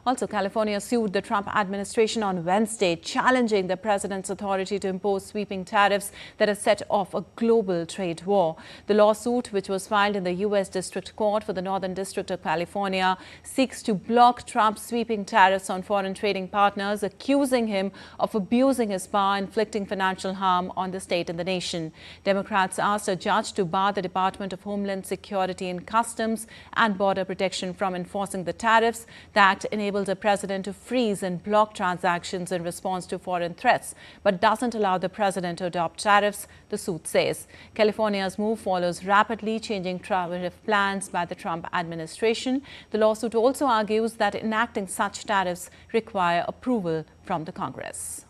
Also, California sued the Trump administration on Wednesday, challenging the president's authority to impose sweeping tariffs that have set off a global trade war. The lawsuit, which was filed in the U.S. District Court for the Northern District of California, seeks to block Trump's sweeping tariffs on foreign trading partners, accusing him of abusing his power, inflicting financial harm on the state and the nation. Democrats asked a judge to bar the Department of Homeland Security and Customs and Border Protection from enforcing the tariffs. The act enables the president to freeze and block transactions in response to foreign threats, but doesn't allow the president to adopt tariffs, the suit says. California's move follows rapidly changing tariff plans by the Trump administration. The lawsuit also argues that enacting such tariffs require approval from the Congress.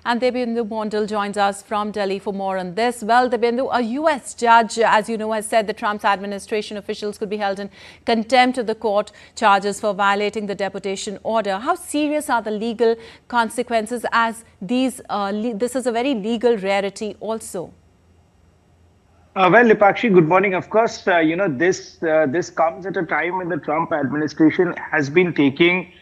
And Debindu Mondal joins us from Delhi for more on this. Well, Debindu, a U.S. judge, as you know, has said that Trump's administration officials could be held in contempt of the court charges for violating the deportation order. How serious are the legal consequences, as this is a very legal rarity also? Well, Lipakshi, good morning. Of course, this comes at a time when the Trump administration has been taking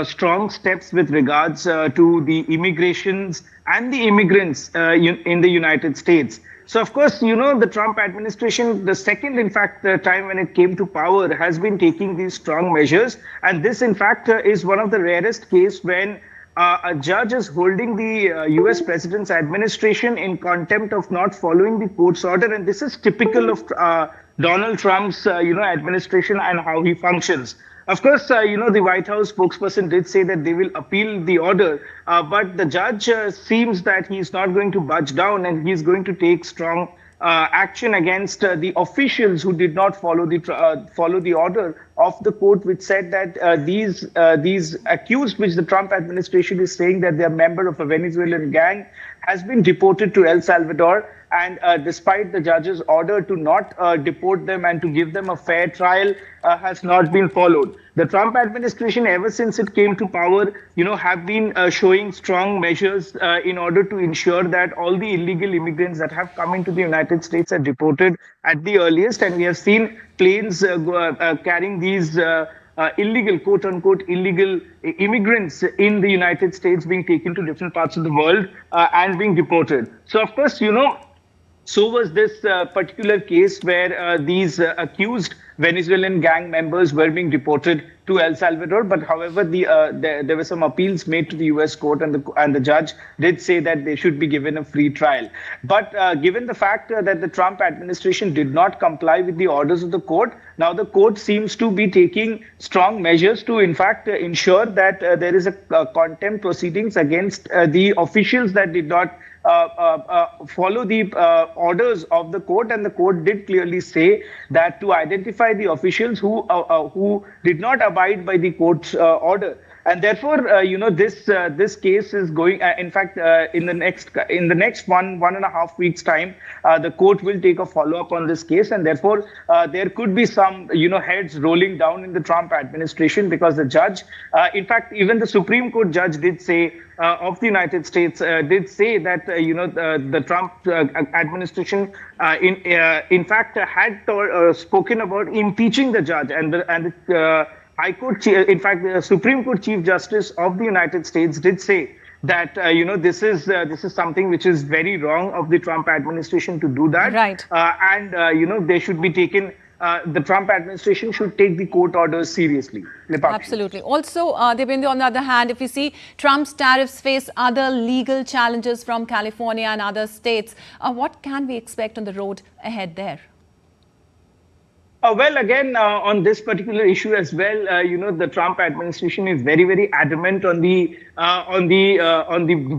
strong steps with regards to the immigrations and the immigrants in the United States. So, of course, the Trump administration, the second, in fact, the time when it came to power, has been taking these strong measures. And this, in fact, is one of the rarest cases when a judge is holding the U.S. president's administration in contempt of not following the court's order. And this is typical of Donald Trump's, administration and how he functions. Of course, the White House spokesperson did say that they will appeal the order, but the judge seems that he's not going to budge down, and he's going to take strong action against the officials who did not follow the order of the court, which said that these accused, which the Trump administration is saying that they are member of a Venezuelan gang, has been deported to El Salvador. And despite the judge's order to not deport them and to give them a fair trial, has not been followed. The Trump administration, ever since it came to power, have been showing strong measures in order to ensure that all the illegal immigrants that have come into the United States are deported at the earliest. And we have seen planes carrying these illegal, quote unquote, illegal immigrants in the United States being taken to different parts of the world and being deported. So, of course, so was this particular case where these accused Venezuelan gang members were being deported to El Salvador. But however, there were some appeals made to the U.S. court, and the judge did say that they should be given a free trial. But given the fact that the Trump administration did not comply with the orders of the court, now the court seems to be taking strong measures to, in fact, ensure that there is a contempt proceedings against the officials that did not follow the orders of the court. And the court did clearly say that to identify the officials who did not abide by the court's order. And therefore, this case is going. In fact, in the next one and a half weeks' time, the court will take a follow-up on this case, and therefore there could be some heads rolling down in the Trump administration, because the judge, in fact, even the Supreme Court judge did say of the United States did say that the Trump administration in fact had spoken about impeaching the judge, and the High Court, in fact, the Supreme Court Chief Justice of the United States did say that this is something which is very wrong of the Trump administration to do that, right? They should be taken. The Trump administration should take the court orders seriously. Absolutely. Also, Debindu, on the other hand, if you see Trump's tariffs face other legal challenges from California and other states, what can we expect on the road ahead there? Well, again, on this particular issue as well, the Trump administration is very, very adamant on the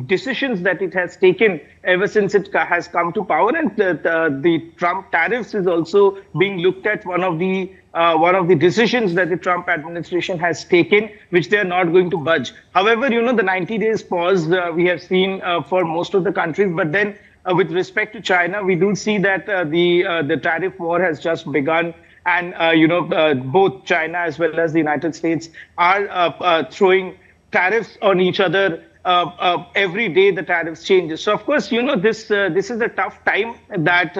decisions that it has taken ever since it has come to power, and the Trump tariffs is also being looked at one of the decisions that the Trump administration has taken, which they are not going to budge. However, the 90 days pause we have seen for most of the countries, but then with respect to China, we do see that the tariff war has just begun. And, both China as well as the United States are throwing tariffs on each other. Every day the tariffs changes. So, of course, this is a tough time that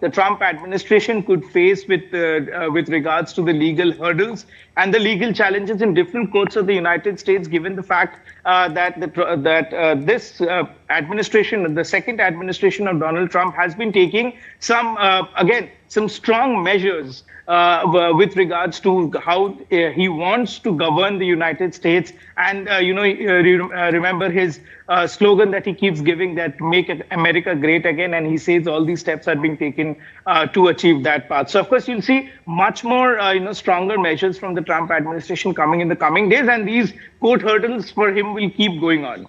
the Trump administration could face with regards to the legal hurdles and the legal challenges in different courts of the United States, given the fact that this administration, the second administration of Donald Trump, has been taking some strong measures with regards to how he wants to govern the United States. And, remember his slogan that he keeps giving, that make America great again. And he says all these steps are being taken to achieve that path. So, of course, you'll see much more, stronger measures from the Trump administration coming in the coming days. And these court hurdles for him will keep going on.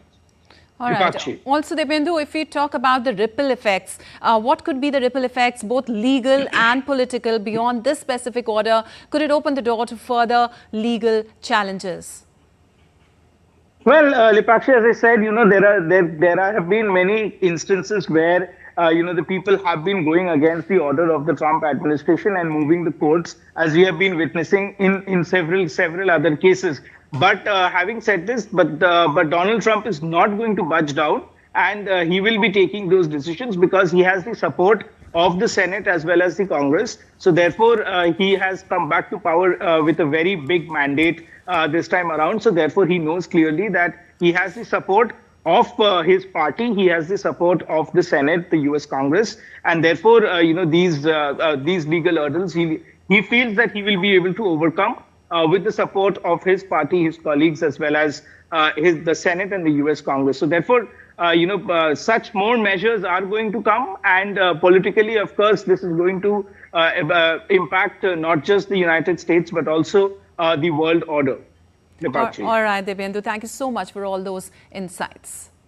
All right. Also, Dipendu, if we talk about the ripple effects, what could be the ripple effects, both legal and political, beyond this specific order? Could it open the door to further legal challenges? Well, Lipakshi, as I said, there have been many instances where the people have been going against the order of the Trump administration and moving the courts, as we have been witnessing in several other cases. But having said this, but Donald Trump is not going to budge down, and he will be taking those decisions because he has the support of the Senate as well as the Congress. So therefore, he has come back to power with a very big mandate this time around. So therefore, he knows clearly that he has the support of his party. He has the support of the Senate, the U.S. Congress, and therefore, these legal hurdles, he feels that he will be able to overcome with the support of his party, his colleagues, as well as the Senate and the U.S. Congress. So therefore, such more measures are going to come, and politically, of course, this is going to impact not just the United States, but also the world order. All right, Dipendu, thank you so much for all those insights.